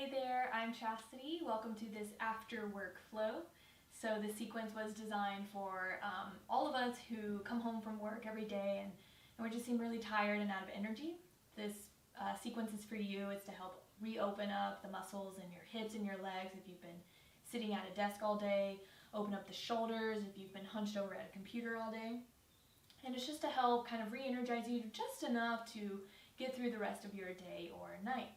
Hey there, I'm Chastity. Welcome to this after work flow. So this sequence was designed for all of us who come home from work every day and we just seem really tired and out of energy. This sequence is for you. It's to help reopen up the muscles in your hips and your legs if you've been sitting at a desk all day, open up the shoulders if you've been hunched over at a computer all day. And it's just to help kind of re-energize you just enough to get through the rest of your day or night.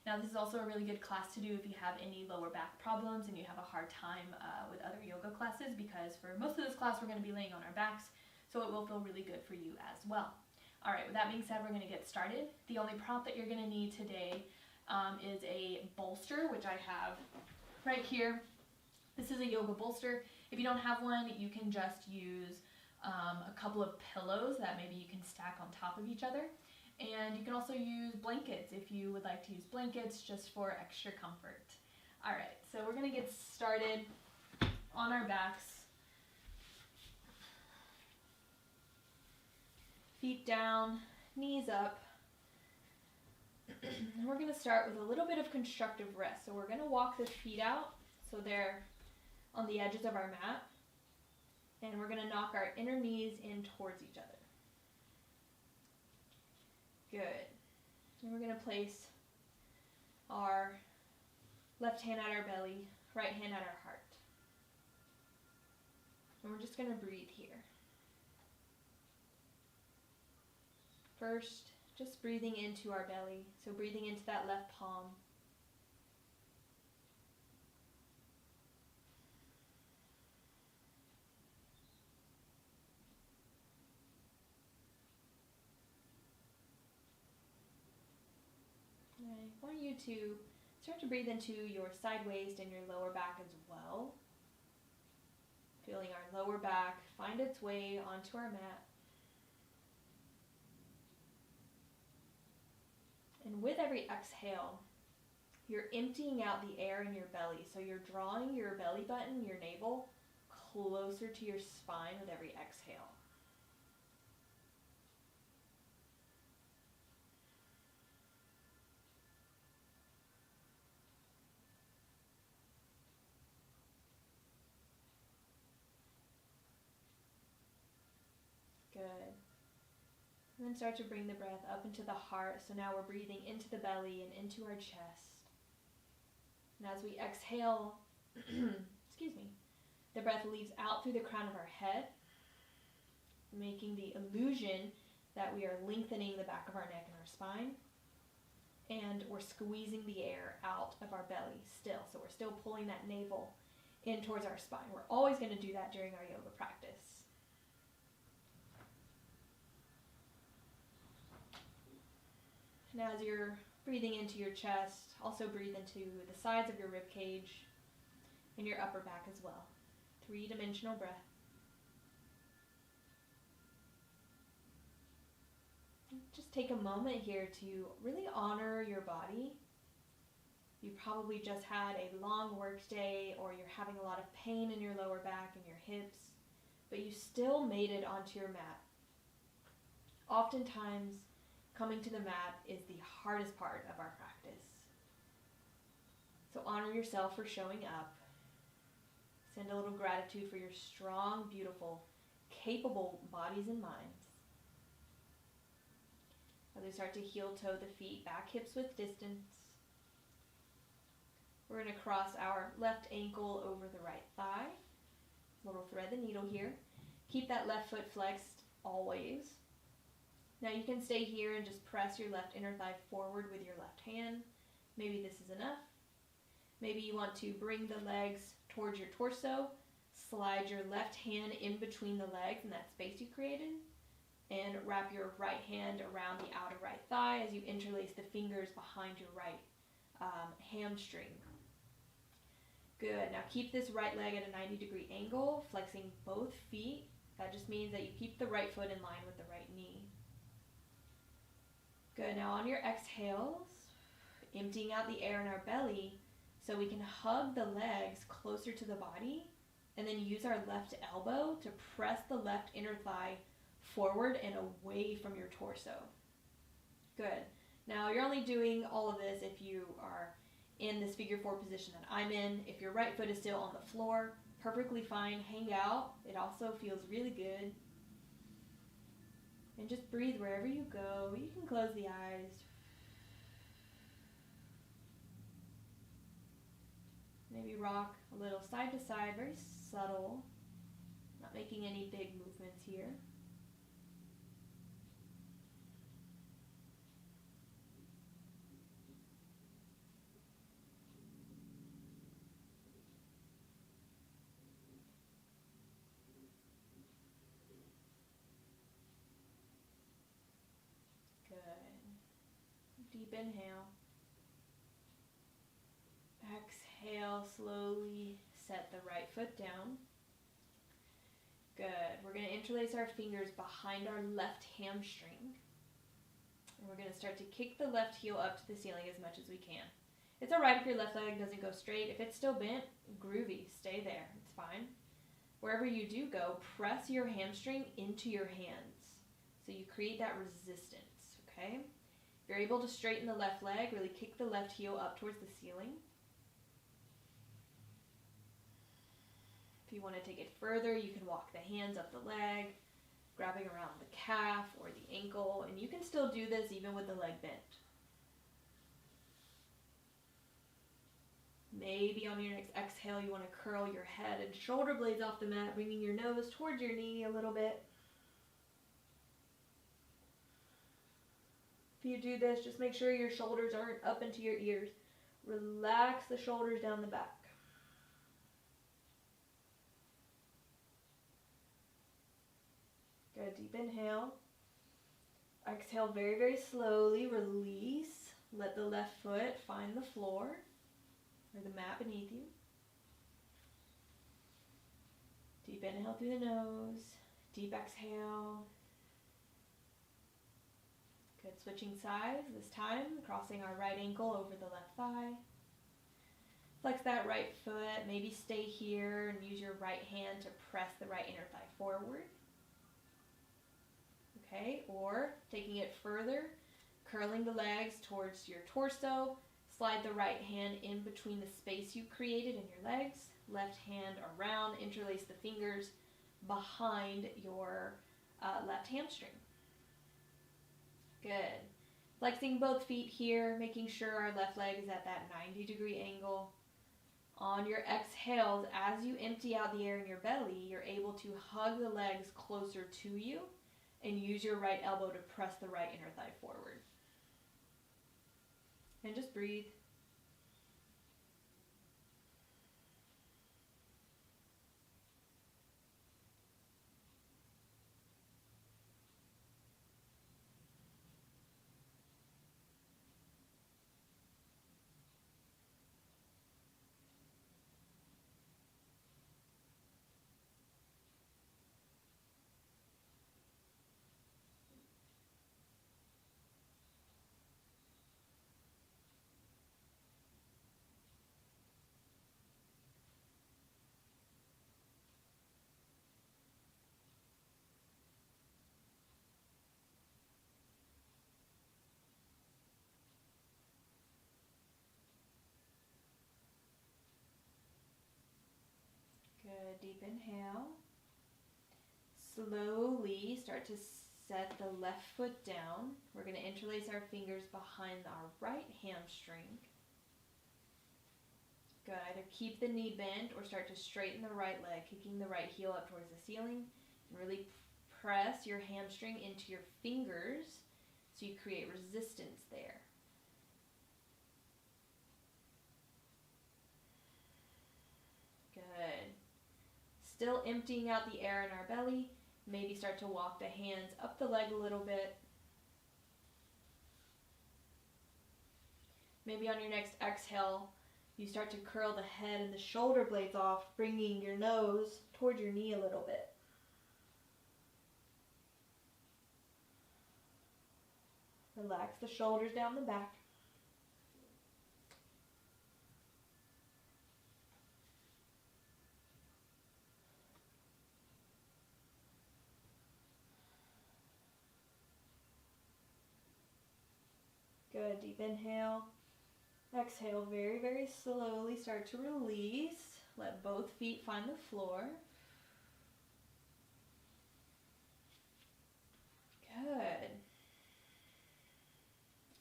Now this is also a really good class to do if you have any lower back problems and you have a hard time with other yoga classes, because for most of this class we're going to be laying on our backs, so it will feel really good for you as well. Alright, with that being said, we're going to get started. The only prop that you're going to need today is a bolster, which I have right here. This is a yoga bolster. If you don't have one, you can just use a couple of pillows that maybe you can stack on top of each other. And you can also use blankets if you would like to use blankets just for extra comfort. Alright, so we're going to get started on our backs. Feet down, knees up. And we're going to start with a little bit of constructive rest. So we're going to walk the feet out so they're on the edges of our mat. And we're going to knock our inner knees in towards each other. Good. And we're going to place our left hand at our belly, right hand at our heart. And we're just going to breathe here. First, just breathing into our belly. So breathing into that left palm. I want you to start to breathe into your side waist and your lower back as well. Feeling our lower back find its way onto our mat. And with every exhale, you're emptying out the air in your belly. So you're drawing your belly button, your navel, closer to your spine with every exhale. Good. And then start to bring the breath up into the heart. So now we're breathing into the belly and into our chest. And as we exhale, excuse me, the breath leaves out through the crown of our head, making the illusion that we are lengthening the back of our neck and our spine. And we're squeezing the air out of our belly still. So we're still pulling that navel in towards our spine. We're always going to do that during our yoga practice. And as you're breathing into your chest, also breathe into the sides of your rib cage and your upper back as well. 3-dimensional breath. Just take a moment here to really honor your body. You probably just had a long work day, or you're having a lot of pain in your lower back and your hips, but you still made it onto your mat. Oftentimes, coming to the mat is the hardest part of our practice. So honor yourself for showing up. Send a little gratitude for your strong, beautiful, capable bodies and minds. As we start to heel toe the feet, back hips with distance. We're going to cross our left ankle over the right thigh. Little thread the needle here. Keep that left foot flexed always. Now you can stay here and just press your left inner thigh forward with your left hand. Maybe this is enough. Maybe you want to bring the legs towards your torso, slide your left hand in between the legs and that space you created, and wrap your right hand around the outer right thigh as you interlace the fingers behind your right hamstring. Good. Now keep this right leg at a 90-degree angle, flexing both feet. That just means that you keep the right foot in line with the right knee. Good. Now on your exhales, emptying out the air in our belly so we can hug the legs closer to the body and then use our left elbow to press the left inner thigh forward and away from your torso. Good. Now you're only doing all of this if you are in this figure 4 position that I'm in. If your right foot is still on the floor, perfectly fine, hang out. It also feels really good. And just breathe wherever you go. You can close the eyes. Maybe rock a little side to side, very subtle. Not making any big movements here. Good. Deep inhale. Exhale, slowly set the right foot down. Good. We're going to interlace our fingers behind our left hamstring. And we're going to start to kick the left heel up to the ceiling as much as we can. It's alright if your left leg doesn't go straight. If it's still bent, groovy. Stay there. It's fine. Wherever you do go, press your hamstring into your hands. So you create that resistance, okay? If you're able to straighten the left leg, really kick the left heel up towards the ceiling. If you want to take it further, you can walk the hands up the leg, grabbing around the calf or the ankle, and you can still do this even with the leg bent. Maybe on your next exhale, you want to curl your head and shoulder blades off the mat, bringing your nose towards your knee a little bit. If you do this, just make sure your shoulders aren't up into your ears. Relax the shoulders down the back. Good, deep inhale. Exhale very, very slowly, release. Let the left foot find the floor or the mat beneath you. Deep inhale through the nose. Deep exhale. Good, switching sides this time, crossing our right ankle over the left thigh. Flex that right foot, maybe stay here and use your right hand to press the right inner thigh forward. Okay, or taking it further, curling the legs towards your torso, slide the right hand in between the space you created in your legs, left hand around, interlace the fingers behind your left hamstring. Good. Flexing both feet here, making sure our left leg is at that 90-degree angle. On your exhales, as you empty out the air in your belly, you're able to hug the legs closer to you and use your right elbow to press the right inner thigh forward. And just breathe. Good, deep inhale. Slowly start to set the left foot down. We're going to interlace our fingers behind our right hamstring. Good, either keep the knee bent or start to straighten the right leg, kicking the right heel up towards the ceiling. And really press your hamstring into your fingers so you create resistance there. Good. Still emptying out the air in our belly. Maybe start to walk the hands up the leg a little bit. Maybe on your next exhale, you start to curl the head and the shoulder blades off, bringing your nose toward your knee a little bit. Relax the shoulders down the back. Good, deep inhale. Exhale very, very slowly, start to release. Let both feet find the floor. Good.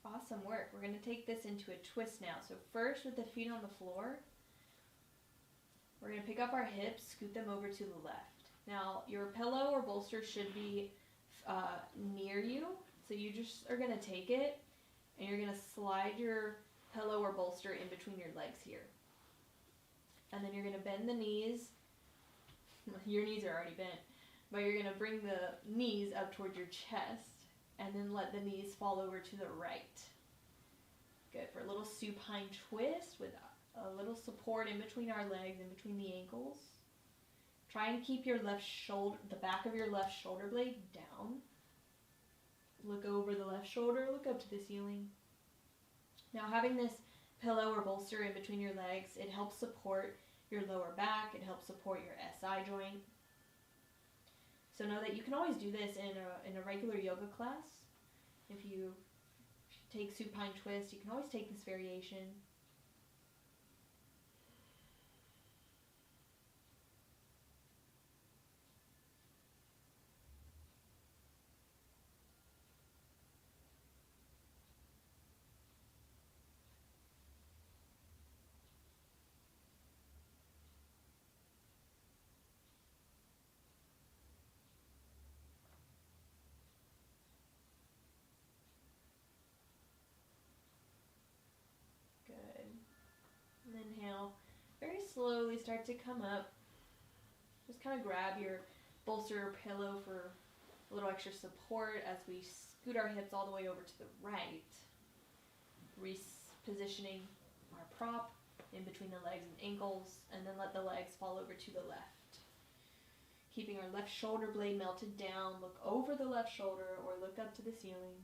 Awesome work. We're going to take this into a twist now. So first, with the feet on the floor, we're going to pick up our hips, scoot them over to the left. Now, your pillow or bolster should be near you. So you just are going to take it and you're going to slide your pillow or bolster in between your legs here. And then you're going to bend the knees. Your knees are already bent, but you're going to bring the knees up towards your chest and then let the knees fall over to the right. Good. For a little supine twist with a little support in between our legs, in between the ankles. Try and keep your left shoulder, the back of your left shoulder blade down. Look over the left shoulder, look up to the ceiling. Now, having this pillow or bolster in between your legs, it helps support your lower back, it helps support your SI joint. So know that you can always do this in a regular yoga class. If you take supine twist, you can always take this variation. Inhale, very slowly start to come up. Just kind of grab your bolster or pillow for a little extra support as we scoot our hips all the way over to the right. Repositioning our prop in between the legs and ankles, and then let the legs fall over to the left. Keeping our left shoulder blade melted down, look over the left shoulder or look up to the ceiling.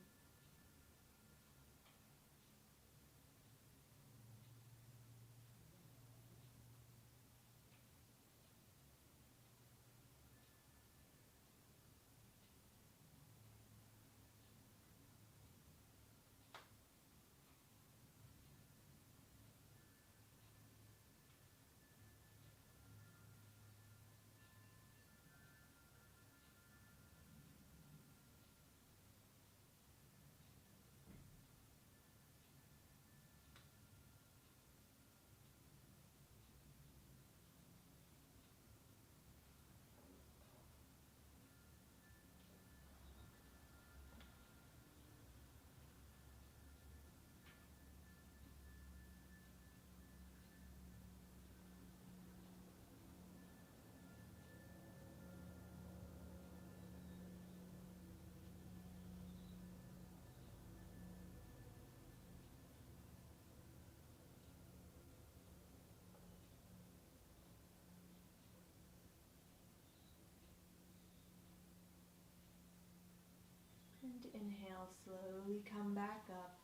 And inhale, slowly come back up.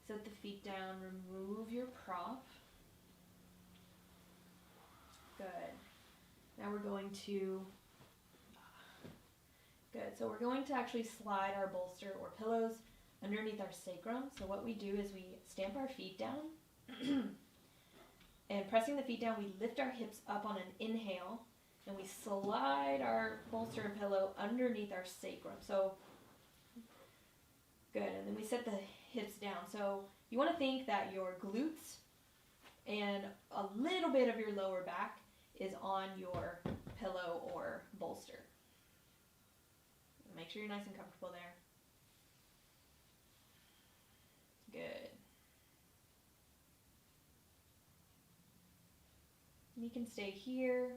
Set the feet down, remove your prop. Good. Now we're going to, so we're going to actually slide our bolster or pillows underneath our sacrum. So what we do is we stamp our feet down and pressing the feet down, we lift our hips up on an inhale and we slide our bolster and pillow underneath our sacrum. So good, and then we set the hips down. So you want to think that your glutes and a little bit of your lower back is on your pillow or bolster. Make sure you're nice and comfortable there. Good. You can stay here.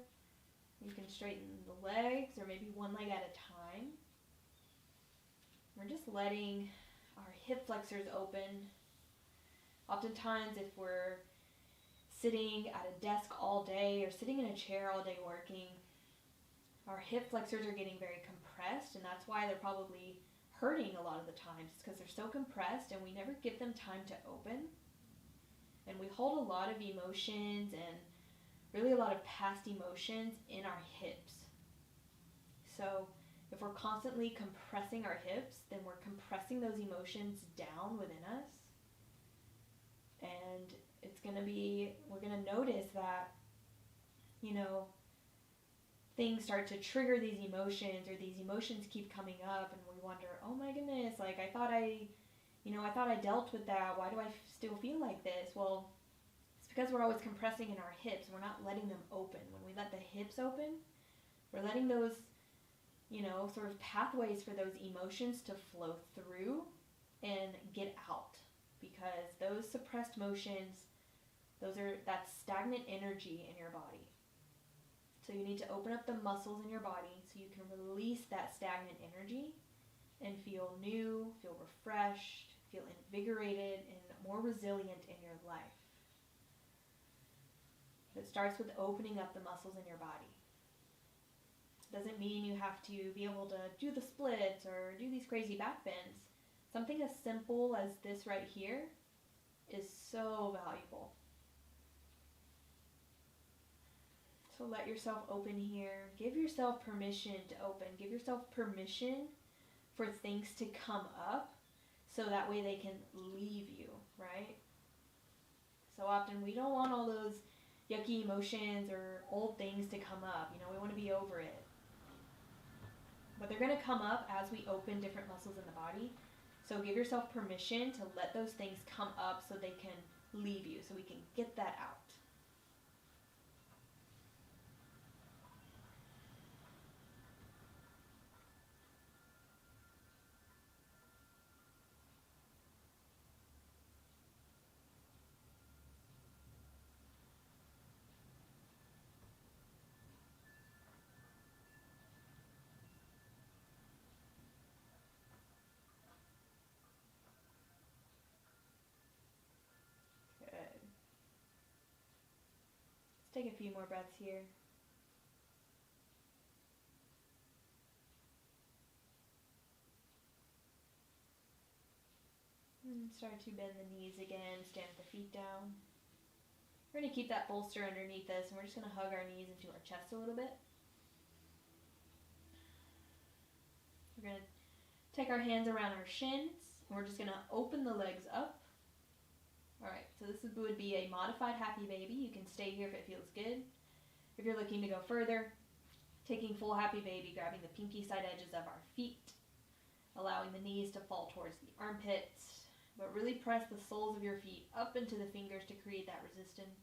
You can straighten the legs or maybe one leg at a time. We're just letting our hip flexors open. Oftentimes if we're sitting at a desk all day or sitting in a chair all day working, our hip flexors are getting very compressed, and that's why they're probably hurting a lot of the times. It's because they're so compressed and we never give them time to open. And we hold a lot of emotions and really a lot of past emotions in our hips. So if we're constantly compressing our hips, then we're compressing those emotions down within us. And we're going to notice that, you know, things start to trigger these emotions, or these emotions keep coming up, and we wonder, oh my goodness, like I thought I dealt with that. Why do I still feel like this? Well, it's because we're always compressing in our hips. We're not letting them open. When we let the hips open, we're letting those, sort of pathways for those emotions to flow through and get out. Because those suppressed motions, that's stagnant energy in your body. So you need to open up the muscles in your body so you can release that stagnant energy and feel new, feel refreshed, feel invigorated, and more resilient in your life. But it starts with opening up the muscles in your body. Doesn't mean you have to be able to do the splits or do these crazy back bends. Something as simple as this right here is so valuable. So let yourself open here. Give yourself permission to open. Give yourself permission for things to come up so that way they can leave you, right? So often we don't want all those yucky emotions or old things to come up. We want to be over it. But they're going to come up as we open different muscles in the body. So give yourself permission to let those things come up so they can leave you, so we can get that out. Take a few more breaths here. And start to bend the knees again, stamp the feet down. We're going to keep that bolster underneath us, and we're just going to hug our knees into our chest a little bit. We're going to take our hands around our shins, and we're just going to open the legs up. Alright, so this would be a modified happy baby. You can stay here if it feels good. If you're looking to go further, taking full happy baby, grabbing the pinky side edges of our feet, allowing the knees to fall towards the armpits, but really press the soles of your feet up into the fingers to create that resistance.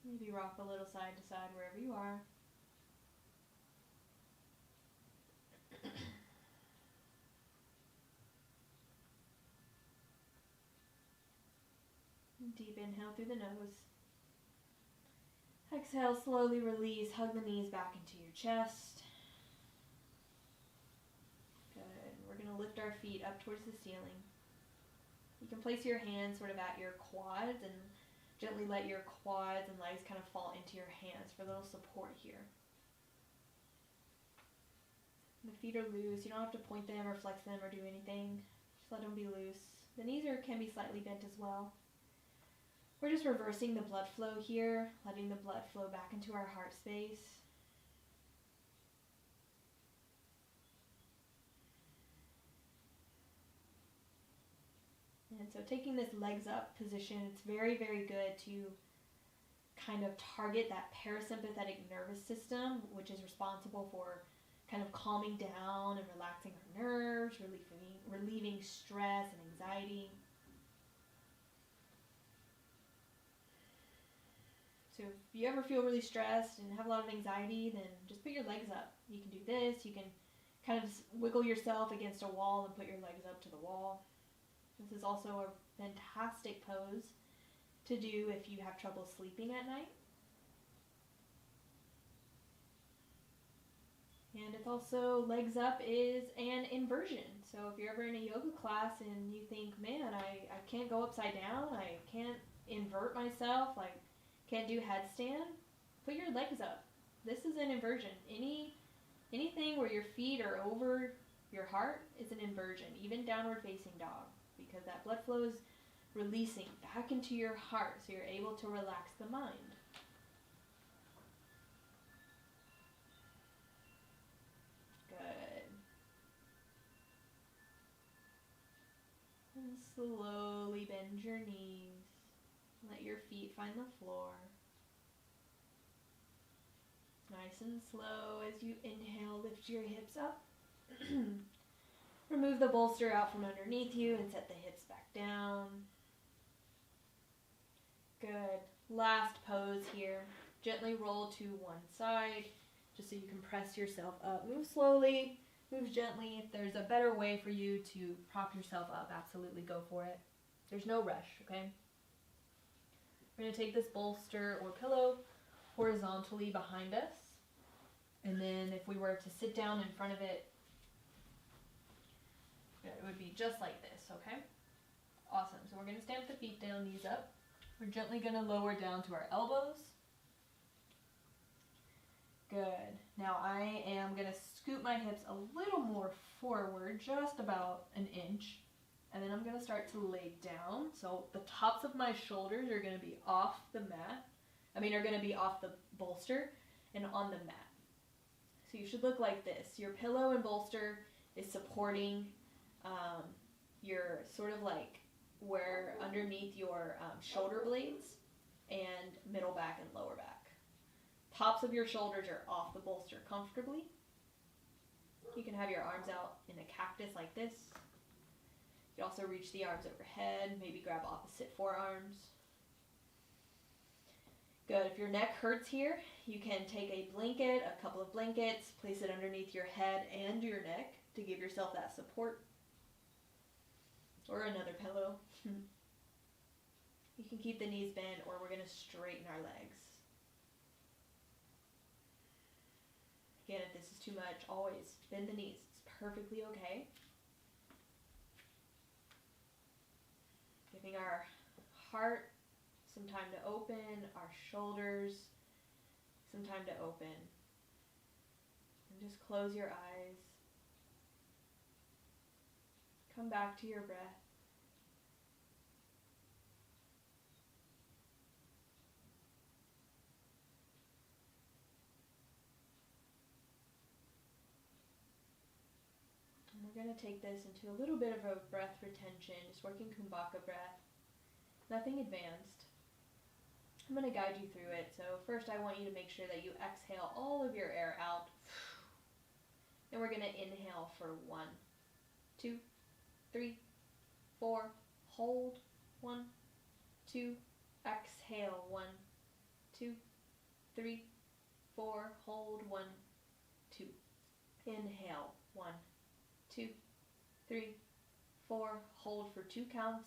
Maybe rock a little side to side wherever you are. Deep inhale through the nose. Exhale, slowly release. Hug the knees back into your chest. Good. We're going to lift our feet up towards the ceiling. You can place your hands sort of at your quads and gently let your quads and legs kind of fall into your hands for a little support here. The feet are loose. You don't have to point them or flex them or do anything. Just let them be loose. The knees can be slightly bent as well. We're just reversing the blood flow here, letting the blood flow back into our heart space. And so taking this legs up position, it's very, very good to kind of target that parasympathetic nervous system, which is responsible for kind of calming down and relaxing our nerves, relieving stress and anxiety. So if you ever feel really stressed and have a lot of anxiety, then just put your legs up. You can do this. You can kind of wiggle yourself against a wall and put your legs up to the wall. This is also a fantastic pose to do if you have trouble sleeping at night. And it's also, legs up is an inversion. So if you're ever in a yoga class and you think, man, I can't go upside down, I can't invert myself, I can't do headstand, put your legs up. This is an inversion. Anything where your feet are over your heart is an inversion, even downward facing dog, because that blood flow is releasing back into your heart so you're able to relax the mind. Good. And slowly bend your knees. Let your feet find the floor. Nice and slow as you inhale, lift your hips up. Remove the bolster out from underneath you and set the hips back down. Good. Last pose here. Gently roll to one side, just so you can press yourself up. Move slowly, move gently. If there's a better way for you to prop yourself up, absolutely go for it. There's no rush, okay? We're going to take this bolster or pillow horizontally behind us. And then if we were to sit down in front of it, it would be just like this, okay? Awesome. So we're going to stamp the feet down, knees up. We're gently going to lower down to our elbows. Good. Now I am going to scoot my hips a little more forward, just about an inch. And then I'm going to start to lay down. So the tops of my shoulders are going to be off the mat. Are going to be off the bolster and on the mat. So you should look like this. Your pillow and bolster is supporting your sort of like where underneath your shoulder blades and middle back and lower back. Tops of your shoulders are off the bolster comfortably. You can have your arms out in a cactus like this. You can also reach the arms overhead, maybe grab opposite forearms. Good. If your neck hurts here, you can take a blanket, a couple of blankets, place it underneath your head and your neck to give yourself that support. Or another pillow. You can keep the knees bent, or we're going to straighten our legs. Again, if this is too much, always bend the knees. It's perfectly okay. Giving our heart some time to open, our shoulders some time to open. And just close your eyes. Come back to your breath. And we're going to take this into a little bit of a breath retention, just working kumbhaka breath. Nothing advanced. I'm going to guide you through it. So first I want you to make sure that you exhale all of your air out. And we're going to inhale for 1, 2, 3, 4. Hold. 1, 2. Exhale. 1, 2, 3, 4. Hold. 1, 2. Inhale. 1, 2, 3, 4. Hold for 2 counts.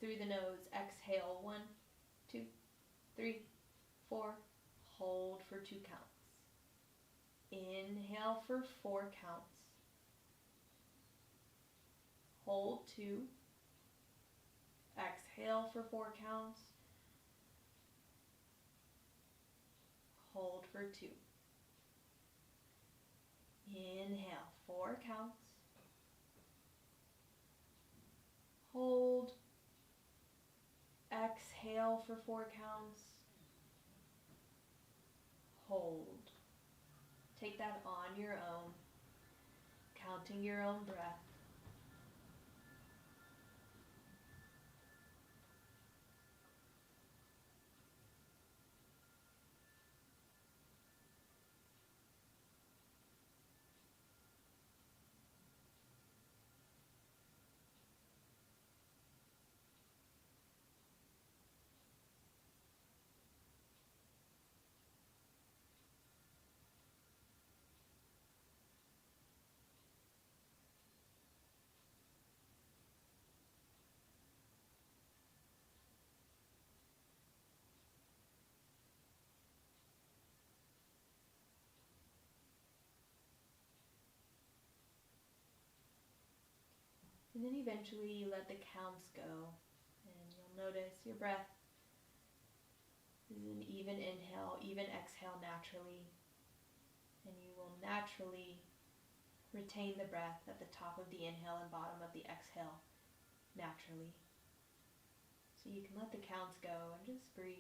Through the nose. Exhale. 1, 2, 3, 4. Hold for 2 counts. Inhale for 4 counts. Hold 2. Exhale for 4 counts. Hold for 2. Inhale, 4 counts. Hold. Exhale for 4 counts. Hold. Take that on your own, counting your own breath. And then eventually you let the counts go, and you'll notice your breath is an even inhale, even exhale naturally, and you will naturally retain the breath at the top of the inhale and bottom of the exhale naturally. So you can let the counts go and just breathe.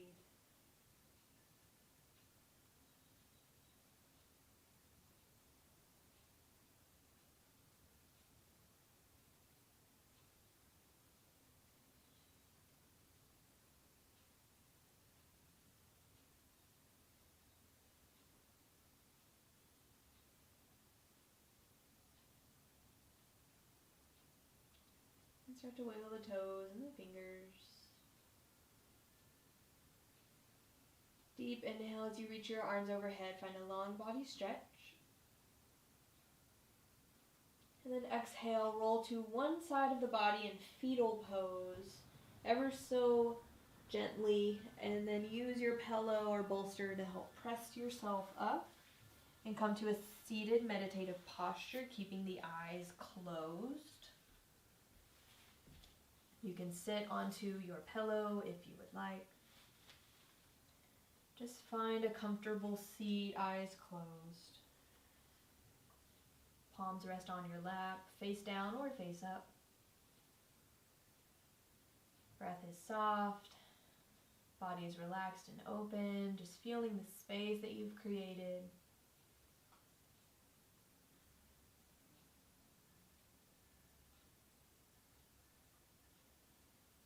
And start to wiggle the toes and the fingers. Deep inhale as you reach your arms overhead. Find a long body stretch. And then exhale, roll to one side of the body in fetal pose, ever so gently, and then use your pillow or bolster to help press yourself up and come to a seated meditative posture, keeping the eyes closed. You can sit onto your pillow if you would like. Just find a comfortable seat, eyes closed. Palms rest on your lap, face down or face up. Breath is soft, body is relaxed and open, just feeling the space that you've created.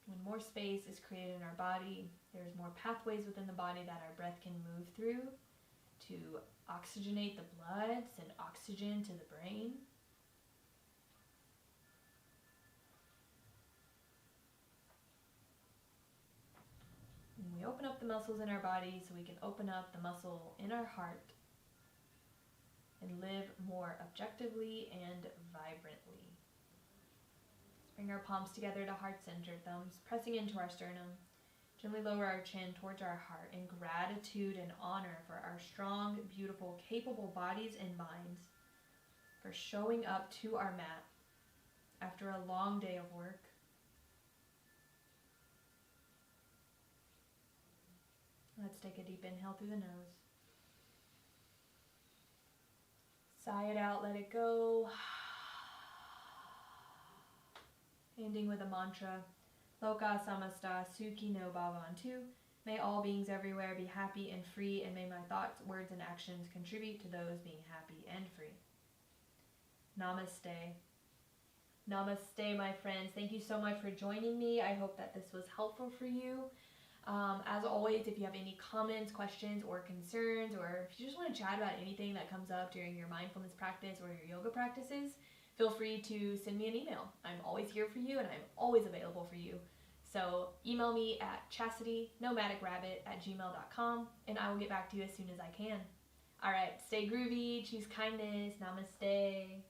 When more space is created in our body, there's more pathways within the body that our breath can move through to oxygenate the blood, send oxygen to the brain. And we open up the muscles in our body so we can open up the muscle in our heart and live more objectively and vibrantly. Let's bring our palms together to heart center, thumbs pressing into our sternum. Gently lower our chin towards our heart in gratitude and honor for our strong, beautiful, capable bodies and minds, for showing up to our mat after a long day of work. Let's take a deep inhale through the nose. Sigh it out, let it go. Ending with a mantra. Loka samasta sukhi no bhavantu. May all beings everywhere be happy and free, and may my thoughts, words, and actions contribute to those being happy and free. Namaste. Namaste, my friends. Thank you so much for joining me. I hope that this was helpful for you. As always, if you have any comments, questions, or concerns, or if you just want to chat about anything that comes up during your mindfulness practice or your yoga practices, feel free to send me an email. I'm always here for you, and I'm always available for you. So email me at chastitynomadicrabbit@gmail.com, and I will get back to you as soon as I can. All right, stay groovy, choose kindness, namaste.